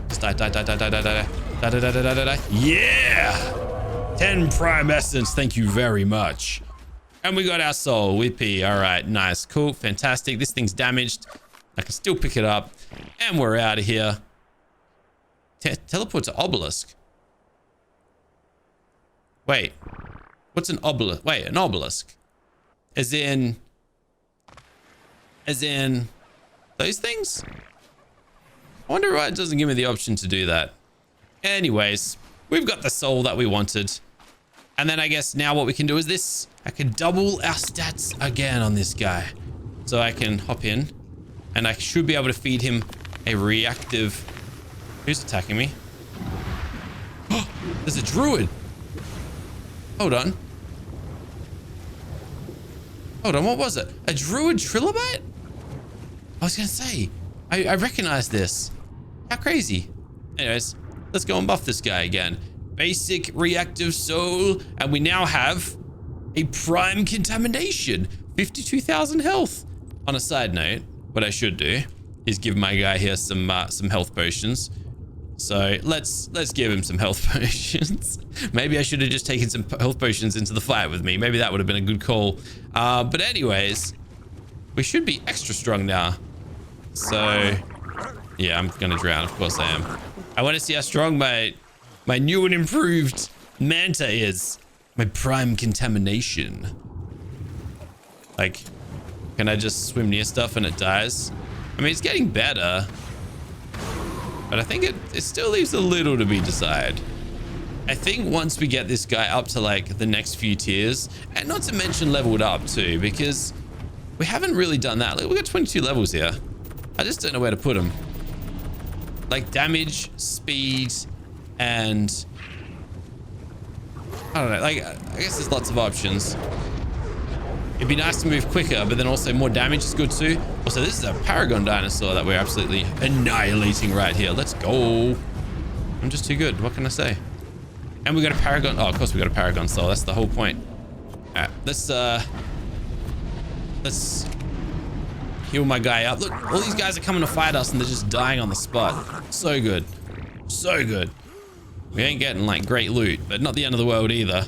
Just die, die, die, die, die, die, die, die, die, die, die, die, die. Yeah! 10 prime essence, thank you very much. And we got our soul, whippy. All right, nice, cool, fantastic. This thing's damaged. I can still pick it up. And we're out of here. Teleport to obelisk. Wait, what's an obelisk? Wait, an obelisk. As in, As in those things? I wonder why it doesn't give me the option to do that. Anyways, we've got the soul that we wanted. And then I guess now what we can do is this. I can double our stats again on this guy. So I can hop in and I should be able to feed him a reactive... Who's attacking me? Oh, there's a druid. Hold on. Hold on, what was it? A druid trilobite? I was gonna say, I recognize this. How crazy. Anyways, let's go and buff this guy again. Basic reactive soul, and we now have a prime contamination. 52,000 health. On a side note, what I should do is give my guy here some health potions. So let's give him some health potions. Maybe I should have just taken some health potions into the fight with me. Maybe that would have been a good call. But anyways, we should be extra strong now. So yeah, I'm gonna drown. Of course I am. I want to see how strong my new and improved Manta is. My prime contamination. Like, can I just swim near stuff and it dies? I mean, it's getting better. But I think it still leaves a little to be desired. I think once we get this guy up to like the next few tiers, and not to mention leveled up too, because we haven't really done that. Like, we got 22 levels here. I just don't know where to put them. Like damage, speed, and I don't know. Like, I guess there's lots of options. It'd be nice to move quicker, but then also more damage is good too. Also, this is a paragon dinosaur that we're absolutely annihilating right here. Let's go. I'm just too good. What can I say? And we got a paragon. Oh, of course we got a paragon soul. That's the whole point. All right, let's heal my guy up. Look, all these guys are coming to fight us and they're just dying on the spot. So good. So good. We ain't getting like great loot, but not the end of the world either.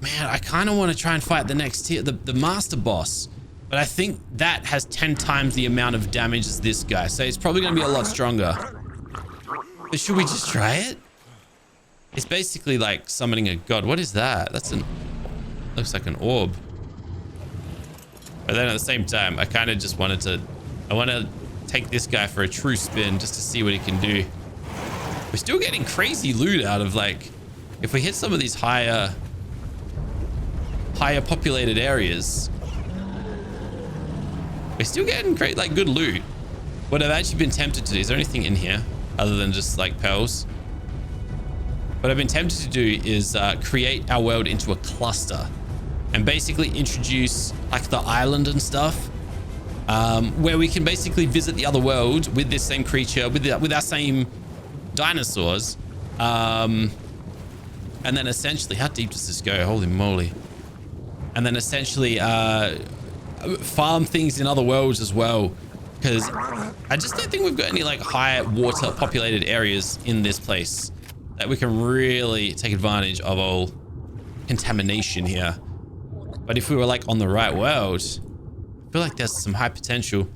Man, I kind of want to try and fight the next tier, the master boss. But I think that has 10 times the amount of damage as this guy. So it's probably going to be a lot stronger. But should we just try it? It's basically like summoning a god. What is that? Looks like an orb. But then at the same time, I kind of just wanted to... I want to take this guy for a true spin just to see what he can do. We're still getting crazy loot out of like... If we hit some of these higher populated areas, we're still getting great, like good loot. What I've actually been tempted to do, is there anything in here other than just like pearls? What I've been tempted to do is create our world into a cluster and basically introduce like the island and stuff, where we can basically visit the other world with this same creature, with our same dinosaurs, and then essentially, how deep does this go? Holy moly. And then essentially farm things in other worlds as well, because I just don't think we've got any like high water populated areas in this place that we can really take advantage of all contamination here. But if we were like on the right world, I feel like there's some high potential.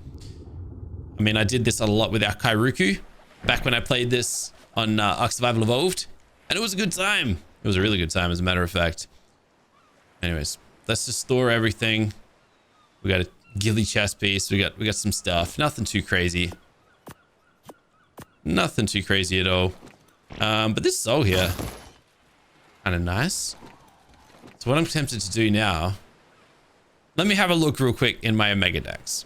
I mean, I did this a lot with our Kairuku back when I played this on ARK Survival Evolved, and it was a good time. It was a really good time, as a matter of fact. Anyways, let's just store everything. We got a ghillie chest piece. We got some stuff. Nothing too crazy. Nothing too crazy at all. But this soul here, kind of nice. So what I'm tempted to do now, let me have a look real quick in my Omega Dex.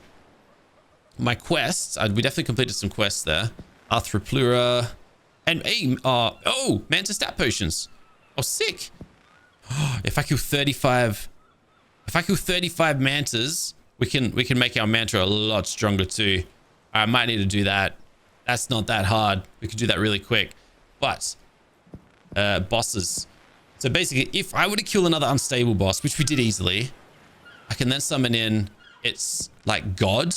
My quests, we definitely completed some quests there. Arthroplura, and oh, Manta stat potions. Oh, sick. If I kill 35 mantas, we can make our Manta a lot stronger too. I might need to do that. That's not that hard. We could do that really quick. But bosses. So basically, if I were to kill another unstable boss, which we did easily, I can then summon in its like god,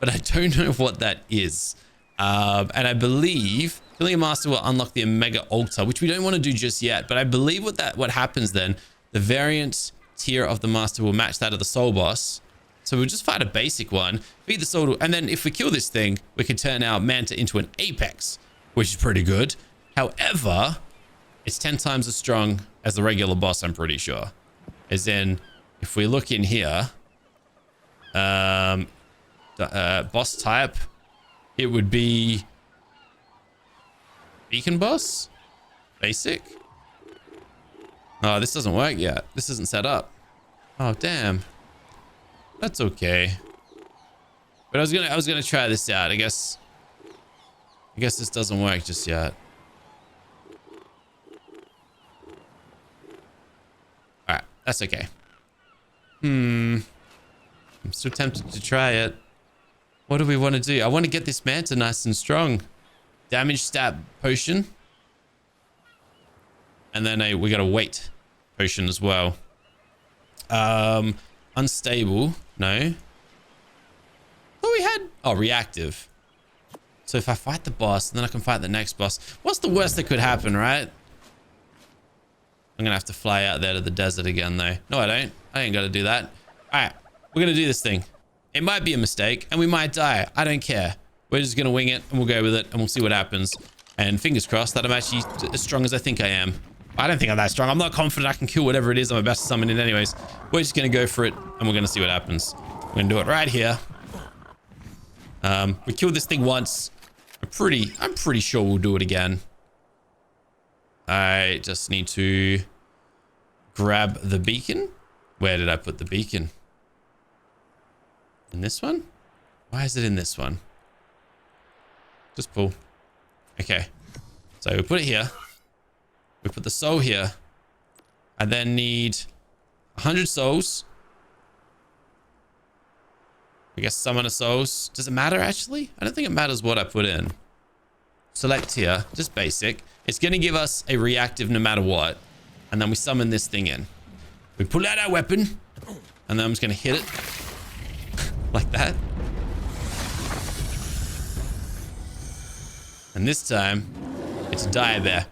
but I don't know what that is. And I believe killing a master will unlock the Omega Altar, which we don't want to do just yet. But I believe what happens then, the variant tier of the master will match that of the soul boss. So we'll just fight a basic one, feed the soul, and then if we kill this thing, we can turn our Manta into an apex, which is pretty good. However, it's 10 times as strong as the regular boss, I'm pretty sure. As in, if we look in here, Boss type. It would be beacon boss? Basic? Oh, this doesn't work yet. This isn't set up. Oh, damn. That's okay. But I was gonna try this out. I guess this doesn't work just yet. Alright, that's okay. I'm still tempted to try it. What do we want to do? I want to get this Manta nice and strong. Damage stat potion. And then we got a weight potion as well. Unstable. No. Oh, we had... Oh, reactive. So if I fight the boss, then I can fight the next boss. What's the worst that could happen, right? I'm going to have to fly out there to the desert again, though. No, I don't. I ain't got to do that. All right. We're going to do this thing. It might be a mistake, and we might die. I don't care. We're just going to wing it, and we'll go with it, and we'll see what happens. And fingers crossed that I'm actually as strong as I think I am. I don't think I'm that strong. I'm not confident I can kill whatever it is I'm about to summon in anyways. We're just going to go for it, and we're going to see what happens. We're going to do it right here. We killed this thing once. I'm pretty sure we'll do it again. I just need to grab the beacon. Where did I put the beacon? In this one? Why is it in this one? Just pull. Okay. So we put it here. We put the soul here. I then need 100 souls. I guess summon a souls. Does it matter actually? I don't think it matters what I put in. Select here. Just basic. It's going to give us a reactive no matter what. And then we summon this thing in. We pull out our weapon. And then I'm just going to hit it. Like that. And this time, it's a dire bear.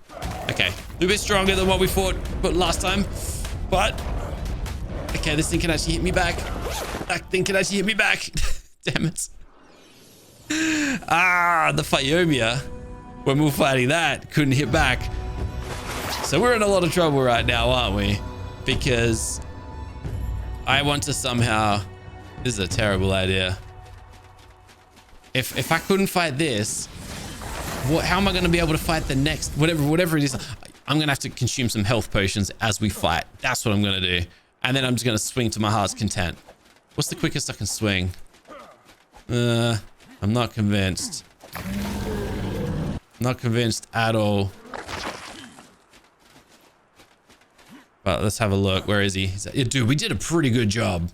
Okay, a little bit stronger than what we fought last time. But, okay, this thing can actually hit me back. That thing can actually hit me back. Damn it. Ah, the Phiomia, when we were fighting that, couldn't hit back. So we're in a lot of trouble right now, aren't we? Because I want to somehow... This is a terrible idea. If I couldn't fight this, how am I going to be able to fight the next, whatever it is? I'm going to have to consume some health potions as we fight. That's what I'm going to do. And then I'm just going to swing to my heart's content. What's the quickest I can swing? I'm not convinced. Not convinced at all. But let's have a look. Where is he? Yeah, dude, we did a pretty good job.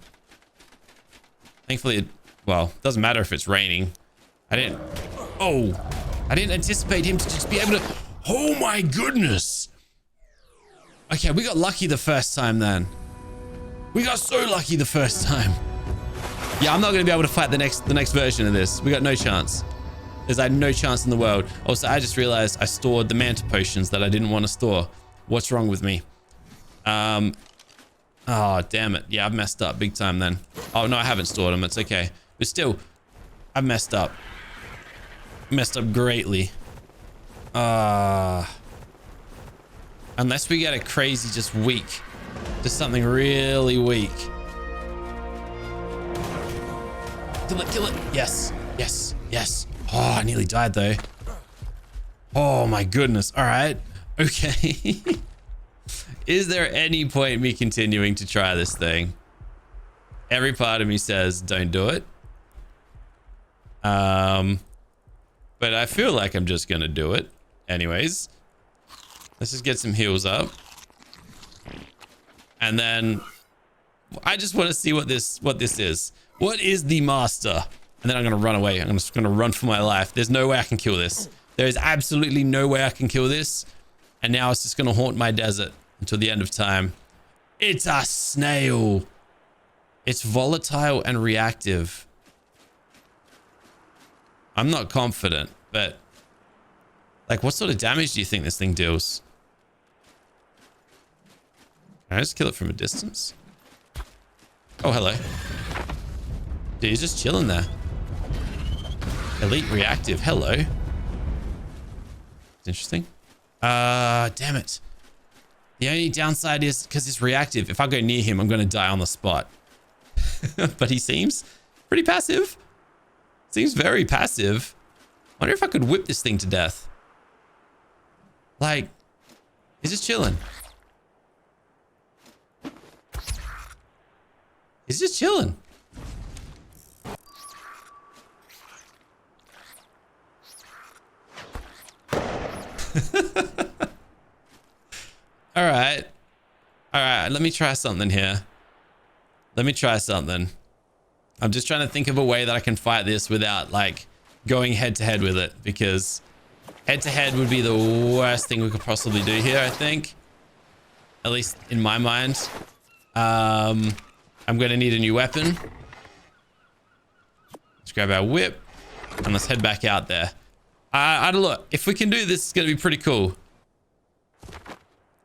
Thankfully, well, doesn't matter if it's raining. I didn't anticipate him to just be able to... Oh my goodness. Okay, we got lucky the first time then. We got so lucky the first time. Yeah, I'm not going to be able to fight the next version of this. We got no chance. There's like no chance in the world. Also, I just realized I stored the Manta potions that I didn't want to store. What's wrong with me? Oh, damn it. Yeah, I've messed up big time then. Oh, no, I haven't stored them. It's okay. But still, I've messed up. Messed up greatly. Unless we get a crazy just weak. Just something really weak. Kill it, kill it. Yes, yes, yes. Oh, I nearly died though. Oh my goodness. All right. Okay. Is there any point in me continuing to try this thing? Every part of me says don't do it. But I feel like I'm just gonna do it anyways. Let's just get some heals up. And then I just want to see what this is. What is the master? And then I'm gonna run away. I'm just gonna run for my life. There's no way I can kill this. There is absolutely no way I can kill this. And now it's just gonna haunt my desert until the end of time. It's a snail. It's volatile and reactive. I'm not confident, but like, what sort of damage do you think this thing deals? Can I just kill it from a distance? Oh, hello. Dude, he's just chilling there. Elite reactive. Hello. It's interesting. Damn it. The only downside is because it's reactive. If I go near him, I'm going to die on the spot. But he seems Pretty passive. Seems very passive. Wonder if I could whip this thing to death. Like, he's just chilling. He's just chilling. All right. All right. Let me try something here. Let me try something. I'm just trying to think of a way that I can fight this without like going head to head with it, because head to head would be the worst thing we could possibly do here, I think. At least in my mind. I'm going to need a new weapon. Let's grab our whip and let's head back out there. I don't know. If we can do this, it's going to be pretty cool.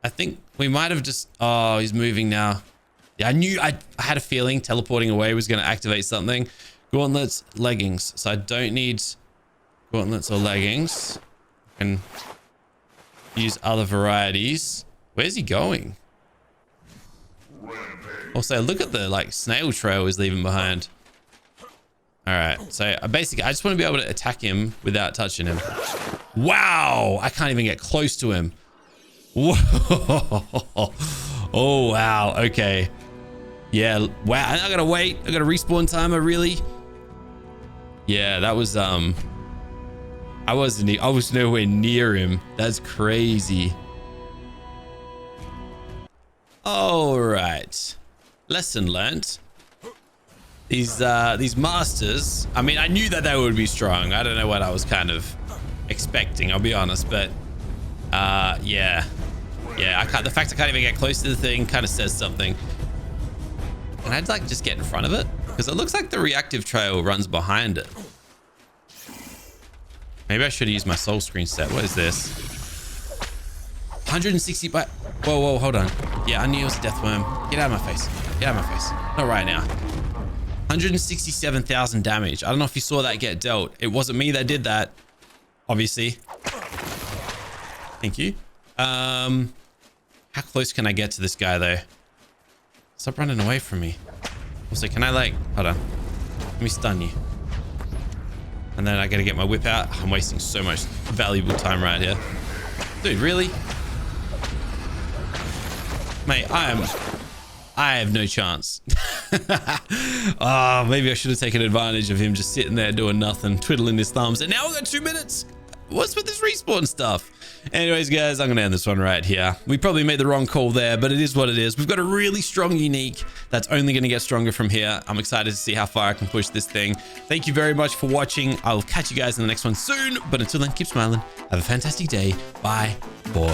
I think we might have just... Oh, he's moving now. Yeah, I had a feeling teleporting away was going to activate something. Gauntlets, leggings. So I don't need gauntlets or leggings. I can use other varieties. Where's he going? Also, look at the like snail trail he's leaving behind. All right, so I just want to be able to attack him without touching him. Wow, I can't even get close to him. Whoa. Oh, wow. Okay. Yeah. Wow. I gotta wait. I got a respawn timer, really? Yeah, that was, I was nowhere near him. That's crazy. All right. Lesson learned. These masters, I mean, I knew that they would be strong. I don't know what I was kind of expecting, I'll be honest, but yeah, the fact I can't even get close to the thing kind of says something. Can I like just get in front of it? Because it looks like the reactive trail runs behind it. Maybe I should use my soul screen set. What is this? 160 by... Whoa, hold on. Yeah, I knew it was a death worm. Get out of my face. Get out of my face. Not right now. 167,000 damage. I don't know if you saw that get dealt. It wasn't me that did that, obviously. Thank you. How close can I get to this guy though? Stop running away from me. Also, can I like, hold on. Let me stun you. And then I gotta get my whip out. I'm wasting so much valuable time right here. Dude, really? Mate, I have no chance. Oh, maybe I should have taken advantage of him just sitting there doing nothing, twiddling his thumbs. And now we've got 2 minutes. What's with this respawn stuff? Anyways, guys, I'm going to end this one right here. We probably made the wrong call there, but it is what it is. We've got a really strong unique that's only going to get stronger from here. I'm excited to see how far I can push this thing. Thank you very much for watching. I'll catch you guys in the next one soon. But until then, keep smiling. Have a fantastic day. Bye for